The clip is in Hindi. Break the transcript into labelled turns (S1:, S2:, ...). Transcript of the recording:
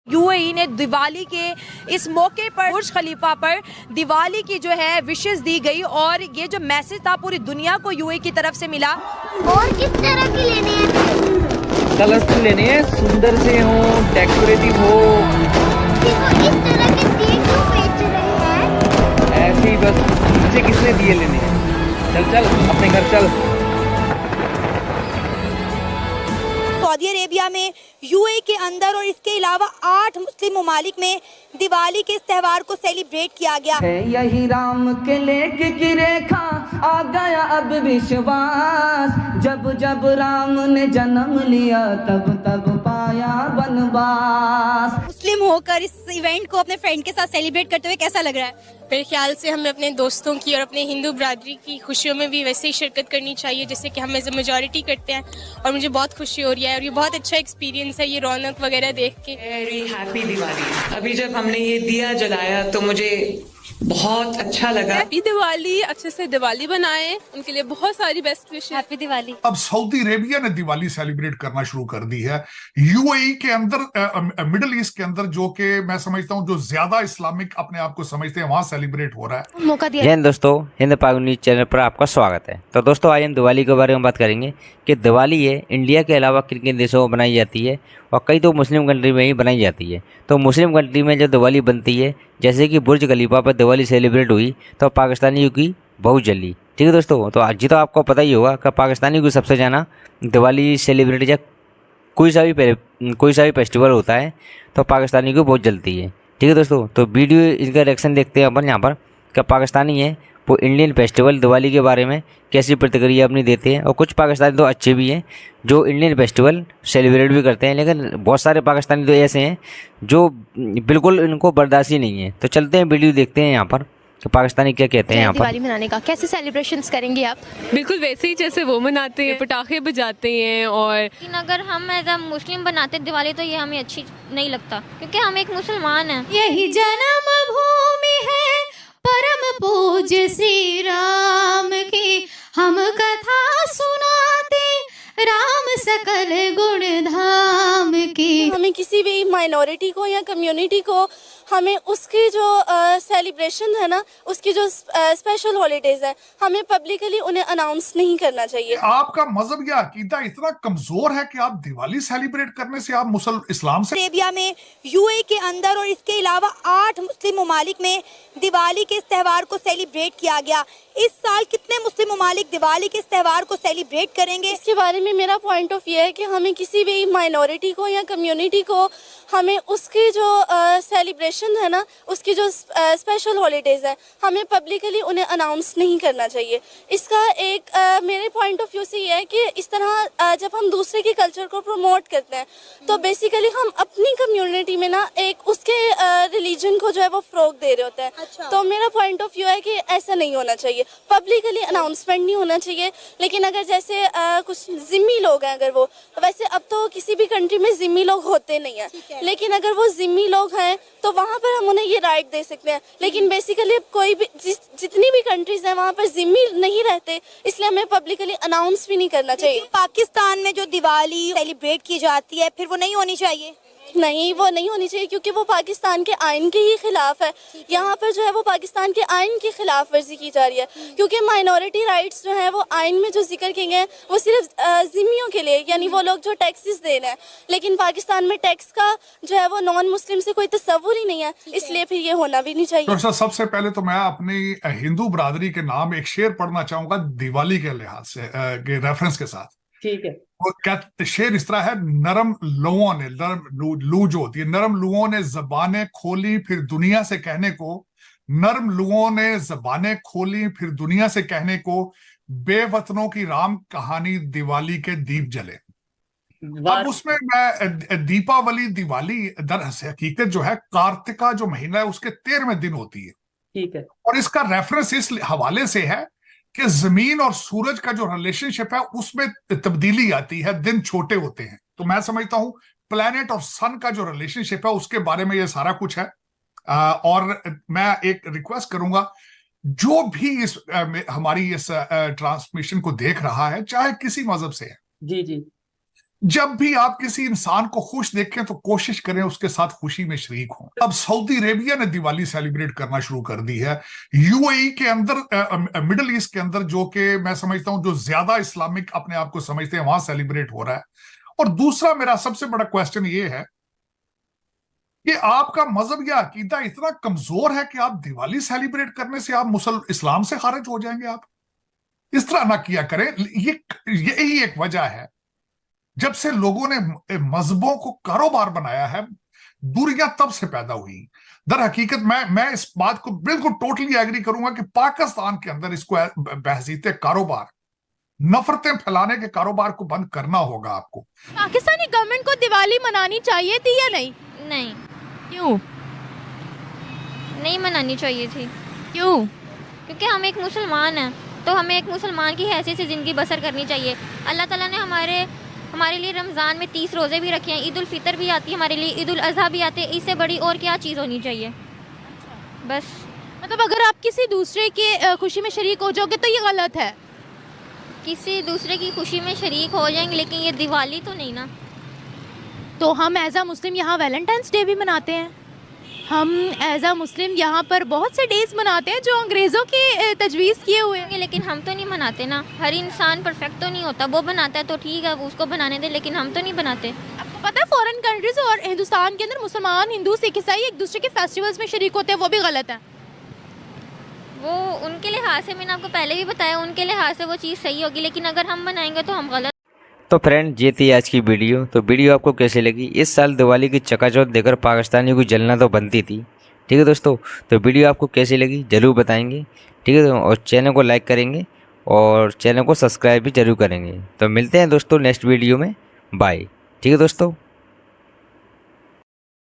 S1: यूएई ने दिवाली के इस मौके पर बुर्ज खलीफा पर दिवाली की जो है विशेष दी गई और ये जो मैसेज था पूरी दुनिया को यूएई की तरफ से मिला।
S2: और किस तरह की लेने हैं?
S3: कलरफुल लेने हैं, सुंदर से हो, डेकोरेटिव हो।
S2: देखो इस तरह के दिए क्यों बेच रहे हैं?
S3: ऐसे ही बस, मुझे किसने दिए लेने हैं? चल चल अपने घर चल।
S1: सऊदी अरेबिया में, यूएई के अंदर और इसके अलावा 8 मुस्लिम ममालिक में दिवाली के इस त्यौहार को सेलिब्रेट किया गया
S4: है। यही राम के लेख की रेखा आ गया अब विश्वास, जब जब राम ने जन्म लिया तब तब पाया वनवास।
S1: मुस्लिम होकर इस इवेंट को अपने फ्रेंड के साथ सेलिब्रेट करते हुए कैसा लग रहा है?
S5: मेरे ख्याल से हमें अपने दोस्तों की और अपने हिंदू बरादरी की खुशियों में भी वैसे ही शिरकत करनी चाहिए जैसे कि हम एज ए मेजॉरिटी करते हैं, और मुझे बहुत खुशी हो रही है और ये बहुत अच्छा एक्सपीरियंस है ये रौनक वगैरह देख के।
S6: Very happy Diwali. अभी जब हमने ये दिया जलाया तो मुझे बहुत अच्छा लगा।
S5: हैप्पी दिवाली, अच्छे से दिवाली बनाएं, उनके लिए बहुत सारी बेस्ट विशेस।
S1: हैप्पी दिवाली।
S7: अब सऊदी अरेबिया ने दिवाली सेलिब्रेट करना शुरू कर दी है। यूएई के अंदर, मिडिल ईस्ट के अंदर, जो कि मैं समझता हूं जो ज्यादा इस्लामिक अपने आप को समझते हैं, वहां सेलिब्रेट हो रहा है।
S1: मौका दिया।
S8: जय हिंद दोस्तों, हिंद पाक न्यूज चैनल पर आपका स्वागत है। तो दोस्तों आज हम दिवाली के बारे में बात करेंगे कि दिवाली है इंडिया के अलावा किन किन देशों में बनाई जाती है और कई तो मुस्लिम कंट्री में ही बनाई जाती है। तो मुस्लिम कंट्री में जब दिवाली बनती है, जैसे कि बुर्ज खलीफा पर दिवाली सेलिब्रेट हुई तो पाकिस्तानियों की बहुत जली। ठीक है दोस्तों, तो आज तो आपको पता ही होगा कि पाकिस्तानियों को सबसे ज़्यादा दिवाली सेलिब्रेट या कोई सा भी फेस्टिवल होता है तो पाकिस्तानियों को बहुत जलती है। ठीक है दोस्तों, तो वीडियो इनका रिएक्शन देखते हैं अपन यहाँ पर कि पाकिस्तानी है वो इंडियन फेस्टिवल दिवाली के बारे में कैसी प्रतिक्रिया अपनी देते हैं। और कुछ पाकिस्तानी तो अच्छे भी हैं जो इंडियन फेस्टिवल सेलिब्रेट भी करते हैं, लेकिन बहुत सारे पाकिस्तानी तो ऐसे हैं जो बिल्कुल इनको बर्दाश्त ही नहीं है। तो चलते हैं वीडियो देखते हैं यहाँ पर कि पाकिस्तानी क्या कहते हैं यहाँ पर।
S9: दिवाली मनाने का कैसे सेलिब्रेशंस करेंगे आप?
S5: बिल्कुल वैसे ही जैसे वो मनाते हैं, पटाखे बजाते हैं। और
S10: लेकिन अगर हम एज अ मुस्लिम बनाते दिवाली तो ये हमें अच्छी नहीं लगता क्योंकि हम एक मुसलमान हैं।
S9: यही जन्म भूमि है परम पूज्य श्री राम की, हम कथा सुनाते राम सकल गुण धाम की।
S5: हमें किसी भी माइनॉरिटी को या कम्युनिटी को हमें उसकी जो सेलिब्रेशन है ना, उसकी जो स्पेशल हॉलीडेज है, हमें पब्लिकली उन्हें अनाउंस नहीं करना चाहिए।
S7: आपका मजहब या अकीदा इतना कमजोर है कि आप दिवाली सेलिब्रेट करने से आप इस्लाम से।
S1: अरेबिया में, यूएई के अंदर और इसके अलावा 8 मुस्लिम ममालिक में दिवाली के इस त्यौहार को सेलिब्रेट किया गया। इस साल कितने मुस्लिम ममालिक दिवाली के इस त्यौहार को सेलिब्रेट करेंगे?
S5: इसके बारे में मेरा पॉइंट ऑफ व्यू है कि हमें किसी भी माइनॉरिटी को या कम्युनिटी को हमें उसकी जो सेलिब्रेशन है ना, उसकी जो स्पेशल हॉलीडेज है, हमें पब्लिकली उन्हें अनाउंस नहीं करना चाहिए। इसका एक मेरे पॉइंट ऑफ व्यू से ये है कि इस तरह जब हम दूसरे के कल्चर को प्रमोट करते हैं तो बेसिकली हम अपनी कम्युनिटी में ना एक उसके रिलीजन को जो है वो फ्रोग दे रहे होते हैं।
S1: अच्छा।
S5: तो मेरा पॉइंट ऑफ व्यू है कि ऐसा नहीं होना चाहिए, पब्लिकली अनाउंसमेंट नहीं होना चाहिए। लेकिन अगर जैसे कुछ जिम्मी लोग हैं, अगर वो वैसे अब तो किसी भी कंट्री में जिम्मी लोग होते नहीं हैं, लेकिन अगर वो जिम्मी लोग हैं तो वहाँ पर हम उन्हें ये राइट दे सकते हैं। लेकिन बेसिकली कोई भी जितनी भी कंट्रीज हैं वहाँ पर जिम्मी नहीं रहते, इसलिए हमें पब्लिकली अनाउंस भी नहीं करना चाहिए।
S1: पाकिस्तान में जो दिवाली सेलिब्रेट की जाती है फिर वो नहीं होनी चाहिए?
S5: नहीं, वो नहीं होनी चाहिए क्योंकि वो पाकिस्तान के आइन के ही खिलाफ है। यहाँ पर जो है वो पाकिस्तान के आइन की खिलाफ वर्जी की जा रही है क्योंकि माइनॉरिटी राइट्स जो है वो आइन में जो जिक्र किए गए हैं वो सिर्फ जिम्मियों के लिए, यानी वो लोग जो टैक्सेस दे रहे हैं। लेकिन पाकिस्तान में टैक्स का जो है वो नॉन मुस्लिम से कोई तस्वुर ही नहीं है, इसलिए फिर ये होना भी नहीं चाहिए।
S7: तो सबसे पहले तो मैं अपनी हिंदू बरादरी के नाम एक शेर पढ़ना चाहूंगा दिवाली के लिहाज से, रेफरेंस के साथ।
S3: ठीक है।
S7: वो क्या शेर इस तरह है, नरम लुओं ने, लू जो होती है, नरम लुओं ने जबानें खोली फिर दुनिया से कहने को, नरम लुओं ने जबानें खोली फिर दुनिया से कहने को, बेवतनों की राम कहानी दिवाली के दीप जले। अब उसमें मैं दीपावली, दिवाली दर हकीकत जो है कार्तिका जो महीना है उसके 13वें दिन होती है।
S3: ठीक है।
S7: और इसका रेफरेंस इस हवाले से है कि जमीन और सूरज का जो रिलेशनशिप है उसमें तब्दीली आती है, दिन छोटे होते हैं। तो मैं समझता हूं प्लैनेट और सन का जो रिलेशनशिप है उसके बारे में ये सारा कुछ है। और मैं एक रिक्वेस्ट करूंगा, जो भी इस हमारी इस ट्रांसमिशन को देख रहा है, चाहे किसी मजहब से है,
S3: जी जी,
S7: जब भी आप किसी इंसान को खुश देखें तो कोशिश करें उसके साथ खुशी में शरीक हों। अब सऊदी अरेबिया ने दिवाली सेलिब्रेट करना शुरू कर दी है। यूएई के अंदर, मिडिल ईस्ट के अंदर, जो कि मैं समझता हूं जो ज्यादा इस्लामिक अपने आप को समझते हैं, वहां सेलिब्रेट हो रहा है। और दूसरा मेरा सबसे बड़ा क्वेश्चन ये है कि आपका मजहब या अकीदा इतना कमजोर है कि आप दिवाली सेलिब्रेट करने से आप इस्लाम से खारिज हो जाएंगे। आप इस तरह ना किया करें। यही एक वजह है, जब से लोगों ने मजहबों को कारोबार बनाया है, दूरियां तब से पैदा हुई। दर हकीकत मैं इस बात को बिल्कुल टोटली एग्री करूंगा कि पाकिस्तान के अंदर इसको बहसीते कारोबार, नफरतें फैलाने के कारोबार को बंद करना होगा आपको।
S9: पाकिस्तानी गवर्नमेंट को दिवाली मनानी चाहिए थी या नहीं?
S10: नहीं।
S9: क्यों
S10: नहीं मनानी चाहिए थी?
S9: क्यों?
S10: क्योंकि हम एक मुसलमान हैं, तो हमें एक मुसलमान की हैसियत से ज़िंदगी बसर करनी चाहिए। अल्लाह ताला ने हमारे लिए रमज़ान में 30 रोज़े भी रखे हैं, ईद उल फितर भी आती है हमारे लिए, ईद उल अज़हा भी आते हैं। इससे बड़ी और क्या चीज़ होनी चाहिए? बस
S9: मतलब अगर आप किसी दूसरे के खुशी में शरीक हो जाओगे तो ये गलत है?
S10: किसी दूसरे की खुशी में शरीक हो जाएंगे, लेकिन ये दिवाली तो नहीं ना।
S9: तो हम एज आ मुस्लिम यहाँ वैलेंटाइंस डे भी मनाते हैं, हम एज आ मुस्लिम यहाँ पर बहुत से डेज मनाते हैं जो अंग्रेज़ों के तजवीज़ किए हुए हैं,
S10: लेकिन हम तो नहीं मनाते ना। हर इंसान परफेक्ट तो नहीं होता, वो बनाता है तो ठीक है, वो उसको बनाने दे, लेकिन हम तो नहीं बनाते।
S9: आपको पता है फॉरेन कंट्रीज और हिंदुस्तान के अंदर मुसलमान, हिंदू, सिख, ईसाई एक दूसरे के फेस्टिवल्स में शरीक होते हैं, वो भी गलत है।
S10: वो उनके लिहाज से, मैंने आपको पहले भी बताया, उनके लिहाज से वो चीज़ सही होगी, लेकिन अगर हम बनाएंगे तो हम गलत।
S8: तो फ्रेंड, ये थी आज की वीडियो। तो वीडियो आपको कैसी लगी? इस साल दिवाली की चकाचौंध देखकर पाकिस्तानी को जलना तो बनती थी। ठीक है दोस्तों, तो वीडियो आपको कैसी लगी ज़रूर बताएंगे। ठीक है, और चैनल को लाइक करेंगे और चैनल को सब्सक्राइब भी ज़रूर करेंगे। तो मिलते हैं दोस्तों नेक्स्ट वीडियो में। बाय। ठीक है दोस्तों।